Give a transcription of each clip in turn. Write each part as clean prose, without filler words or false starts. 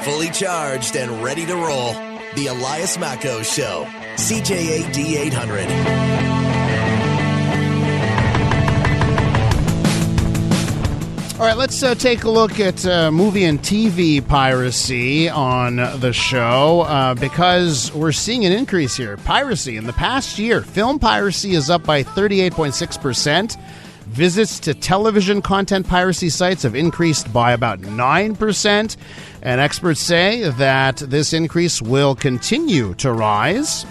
fully charged and ready to roll. The Elias Makos Show, CJAD 800. All right, let's take a look at movie and TV piracy on the show because we're seeing an increase here. Piracy in the past year, film piracy is up by 38.6%. Visits to television content piracy sites have increased by about 9%. And experts say that this increase will continue to rise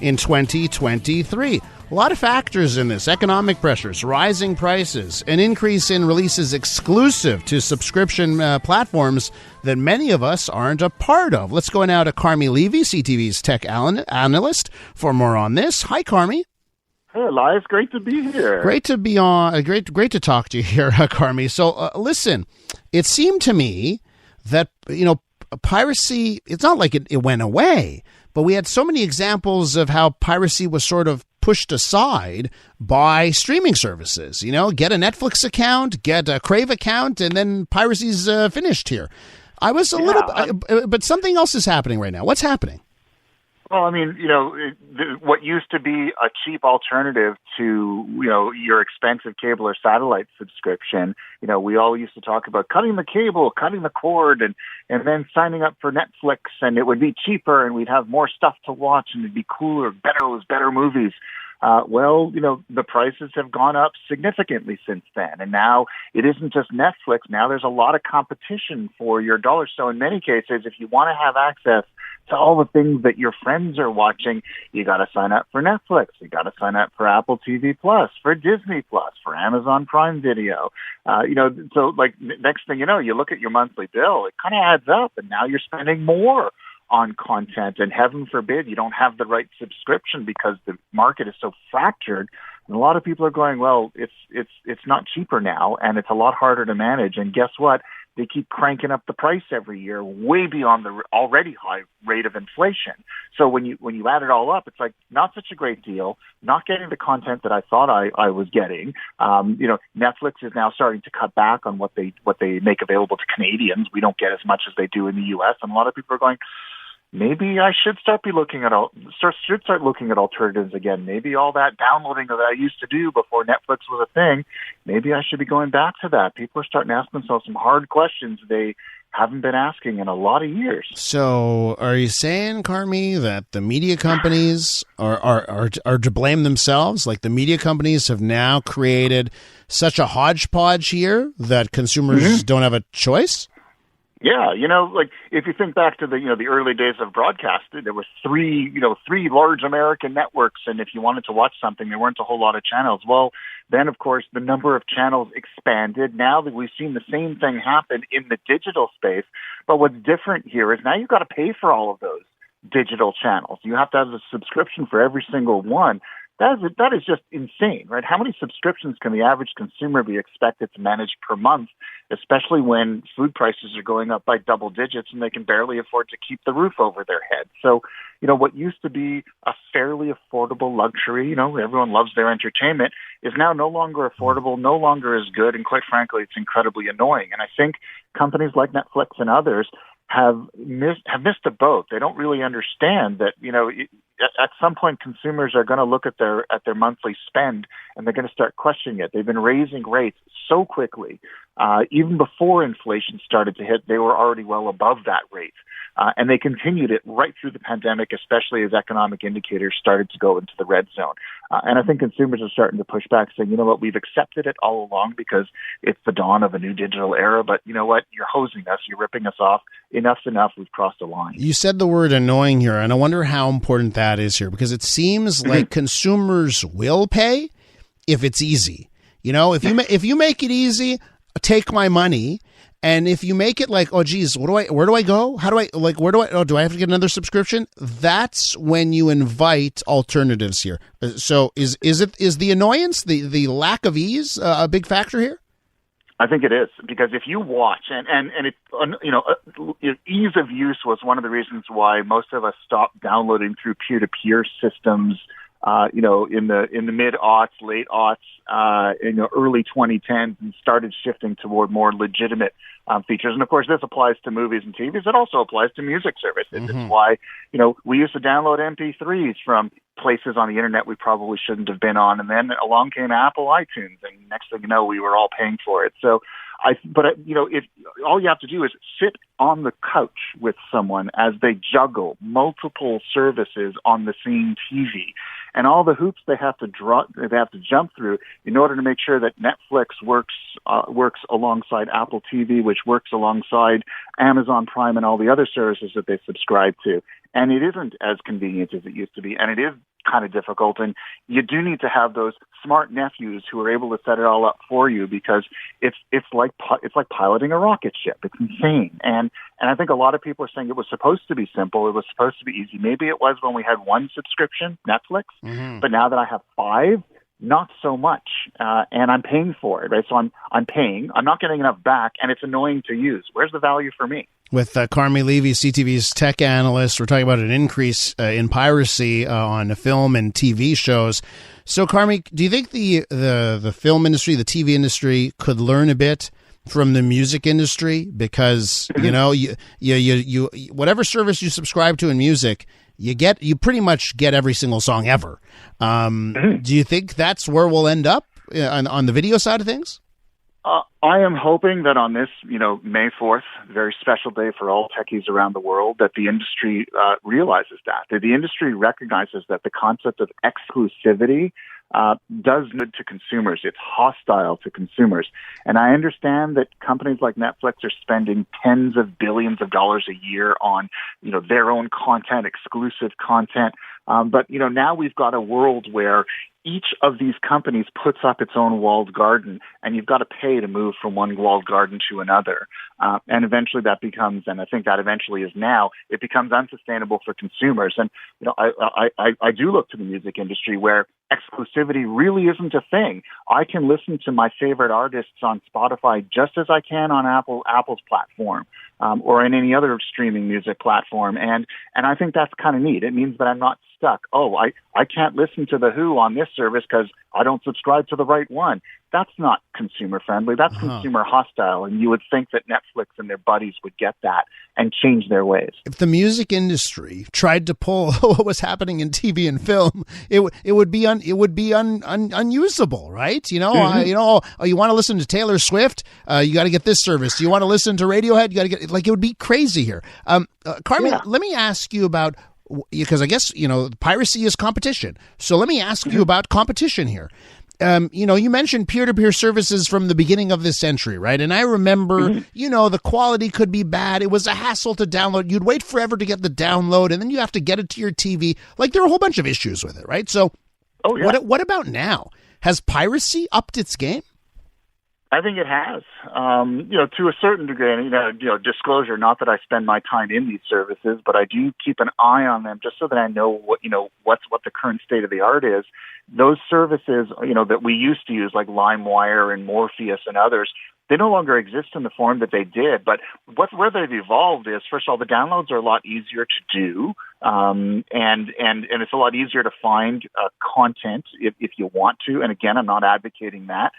in 2023. A lot of factors in this: economic pressures, rising prices, an increase in releases exclusive to subscription platforms that many of us aren't a part of. Let's go now to Carmy Levy, CTV's tech analyst, for more on this. Hi, Carmy. Hey, Elias. Great to be here. Great to be on. Great to talk to you here, Carmy. So, listen, it seemed to me that, piracy, it's not like it went away, but we had so many examples of how piracy was sort of pushed aside by streaming services. Get a Netflix account, get a Crave account, and then piracy's finished here. I was a little, but something else is happening right now. What's happening? Well, I mean, what used to be a cheap alternative to, your expensive cable or satellite subscription, we all used to talk about cutting the cable, cutting the cord, and then signing up for Netflix, and it would be cheaper, and we'd have more stuff to watch, and it'd be cooler, better movies. The prices have gone up significantly since then. And now it isn't just Netflix. Now there's a lot of competition for your dollar. So in many cases, if you want to have access to all the things that your friends are watching, you got to sign up for Netflix. You got to sign up for Apple TV Plus, for Disney Plus, for Amazon Prime Video. So next thing you know, you look at your monthly bill, it kind of adds up, and now you're spending more on content, and heaven forbid you don't have the right subscription because the market is so fractured. And a lot of people are going, well, it's not cheaper now, and it's a lot harder to manage. And guess what? They keep cranking up the price every year, way beyond the already high rate of inflation. So when you add it all up, it's like not such a great deal, not getting the content that I thought I was getting. Netflix is now starting to cut back on what they make available to Canadians. We don't get as much as they do in the U.S. And a lot of people are going, maybe I should start looking at alternatives again. Maybe all that downloading that I used to do before Netflix was a thing, maybe I should be going back to that. People are starting to ask themselves some hard questions they haven't been asking in a lot of years. So are you saying, Carmy, that the media companies are to blame themselves? Like the media companies have now created such a hodgepodge here that consumers don't have a choice? Yeah, if you think back to the early days of broadcasting, there were three large American networks, and if you wanted to watch something, there weren't a whole lot of channels. Well, then, of course, the number of channels expanded. Now that we've seen the same thing happen in the digital space, but what's different here is now you've got to pay for all of those digital channels. You have to have a subscription for every single one. That is just insane, right? How many subscriptions can the average consumer be expected to manage per month, especially when food prices are going up by double digits and they can barely afford to keep the roof over their head? So, what used to be a fairly affordable luxury, everyone loves their entertainment, is now no longer affordable, no longer as good, and quite frankly, it's incredibly annoying. And I think companies like Netflix and others have missed the boat. They don't really understand that, at some point consumers are going to look at their monthly spend and they're going to start questioning it. They've been raising rates so quickly. Even before inflation started to hit, they were already well above that rate. And they continued it right through the pandemic, especially as economic indicators started to go into the red zone. And I think consumers are starting to push back, saying, you know what, we've accepted it all along because it's the dawn of a new digital era. But you know what, you're hosing us, you're ripping us off. Enough's enough. We've crossed the line. You said the word annoying here, and I wonder how important that is here, because it seems like consumers will pay if it's easy. If you make it easy, take my money. And if you make it like, oh, geez, where do I go? How do I, do I have to get another subscription? That's when you invite alternatives here. So is the annoyance, the lack of ease a big factor here? I think it is, because if you watch, and it, ease of use was one of the reasons why most of us stopped downloading through peer-to-peer systems in the mid-aughts, late-aughts, early 2010s, and started shifting toward more legitimate features. And of course, this applies to movies and TVs. It also applies to music services. Mm-hmm. It's why, we used to download MP3s from places on the internet we probably shouldn't have been on. And then along came Apple iTunes, and next thing you know, we were all paying for it. So if all you have to do is sit on the couch with someone as they juggle multiple services on the same TV, and all the hoops they have to jump through in order to make sure that Netflix works alongside Apple TV, which works alongside Amazon Prime and all the other services that they subscribe to. And it isn't as convenient as it used to be, and it is kind of difficult. And you do need to have those smart nephews who are able to set it all up for you, because it's like piloting a rocket ship. It's insane. And I think a lot of people are saying it was supposed to be simple. It was supposed to be easy. Maybe it was when we had one subscription, Netflix. Mm-hmm. But now that I have 5, not so much, and I'm paying for it, right? So I'm paying. I'm not getting enough back, and it's annoying to use. Where's the value for me? With Carmy Levy, CTV's tech analyst, we're talking about an increase in piracy on film and TV shows. So, Carmy, do you think the film industry, the TV industry, could learn a bit from the music industry? Because you whatever service you subscribe to in music, you pretty much get every single song ever. Do you think that's where we'll end up on the video side of things? I am hoping that on this, May 4th, very special day for all techies around the world, that the industry realizes that the industry recognizes that the concept of exclusivity does good to consumers. It's hostile to consumers. And I understand that companies like Netflix are spending tens of billions of dollars a year on, their own content, exclusive content. But now we've got a world where each of these companies puts up its own walled garden, and you've got to pay to move from one walled garden to another. And eventually that becomes, and I think that eventually is now, it becomes unsustainable for consumers. And, I do look to the music industry where exclusivity really isn't a thing. I can listen to my favorite artists on Spotify just as I can on Apple's platform, or in any other streaming music platform. And I think that's kind of neat. It means that I'm not stuck. Oh, I can't listen to The Who on this service because I don't subscribe to the right one. That's not consumer friendly. That's consumer hostile. And you would think that Netflix and their buddies would get that and change their ways. If the music industry tried to pull what was happening in TV and film, it would be unusable, right? You want to listen to Taylor Swift, you got to get this service. You want to listen to Radiohead, you got to get it would be crazy here. Carmy, let me ask you about, because I guess piracy is competition. So let me ask you about competition here. You mentioned peer-to-peer services from the beginning of this century, right? And I remember, the quality could be bad. It was a hassle to download. You'd wait forever to get the download, and then you have to get it to your TV. There are a whole bunch of issues with it, right? So what about now? Has piracy upped its game? I think it has, to a certain degree. And, disclosure, not that I spend my time in these services, but I do keep an eye on them just so that I know what the current state of the art is. Those services, that we used to use, like LimeWire and Morpheus and others, they no longer exist in the form that they did. But where they've evolved is, first of all, the downloads are a lot easier to do, and it's a lot easier to find content if you want to. And again, I'm not advocating that.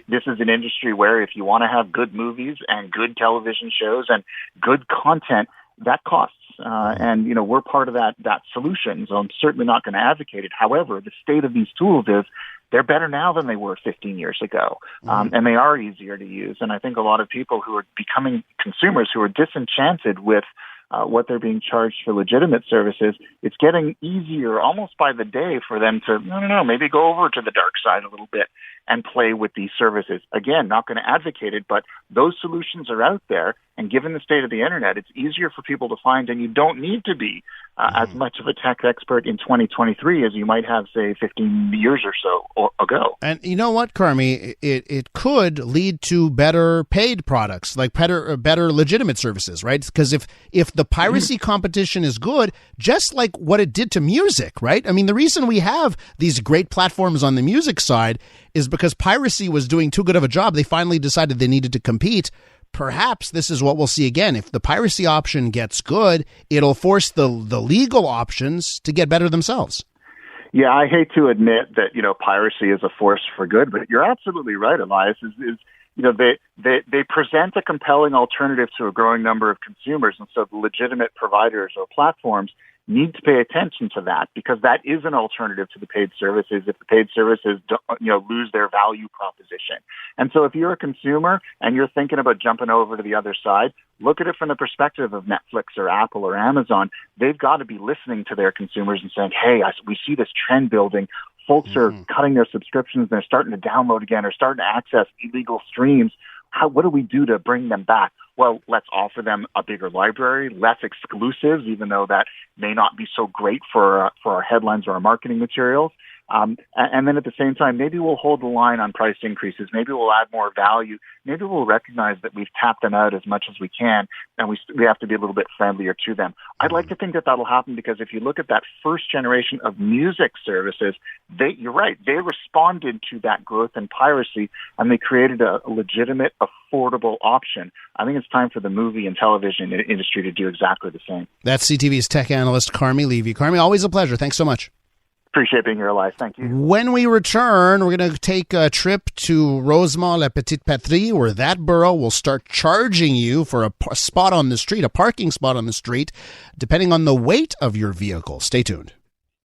This is an industry where if you want to have good movies and good television shows and good content, that costs. And we're part of that solution. So I'm certainly not going to advocate it. However, the state of these tools is they're better now than they were 15 years ago. And they are easier to use. And I think a lot of people who are becoming consumers who are disenchanted with what they're being charged for legitimate services, it's getting easier almost by the day for them to, maybe go over to the dark side a little bit and play with these services. Again, not going to advocate it, but those solutions are out there. And given the state of the internet, it's easier for people to find, and you don't need to be as much of a tech expert in 2023 as you might have, say, 15 years or so ago. And you know what, Carmy? It could lead to better paid products, like better legitimate services, right? Because if the piracy competition is good, just like what it did to music, right? I mean, the reason we have these great platforms on the music side is because piracy was doing too good of a job. They finally decided they needed to compete. Perhaps this is what we'll see again. If the piracy option gets good, it'll force the legal options to get better themselves. Yeah, I hate to admit that, piracy is a force for good, but you're absolutely right, Elias, they present a compelling alternative to a growing number of consumers. And so the legitimate providers or platforms need to pay attention to that, because that is an alternative to the paid services if the paid services lose their value proposition. And so if you're a consumer and you're thinking about jumping over to the other side, look at it from the perspective of Netflix or Apple or Amazon. They've got to be listening to their consumers and saying, hey, we see this trend building. Folks are cutting their subscriptions. They're starting to download again or starting to access illegal streams. What do we do to bring them back? Well, let's offer them a bigger library, less exclusives, even though that may not be so great for our headlines or our marketing materials. And then at the same time, maybe we'll hold the line on price increases. Maybe we'll add more value. Maybe we'll recognize that we've tapped them out as much as we can, and we have to be a little bit friendlier to them. I'd like to think that that'll happen, because if you look at that first generation of music services, you're right, they responded to that growth in piracy, and they created a legitimate, affordable option. I think it's time for the movie and television industry to do exactly the same. That's CTV's tech analyst, Carmy Levy. Carmy, always a pleasure. Thanks so much. Appreciate being here, Elias. Thank you. When we return, we're going to take a trip to Rosemont-la-Petite-Patrie, where that borough will start charging you for a spot on the street, a parking spot on the street, depending on the weight of your vehicle. Stay tuned.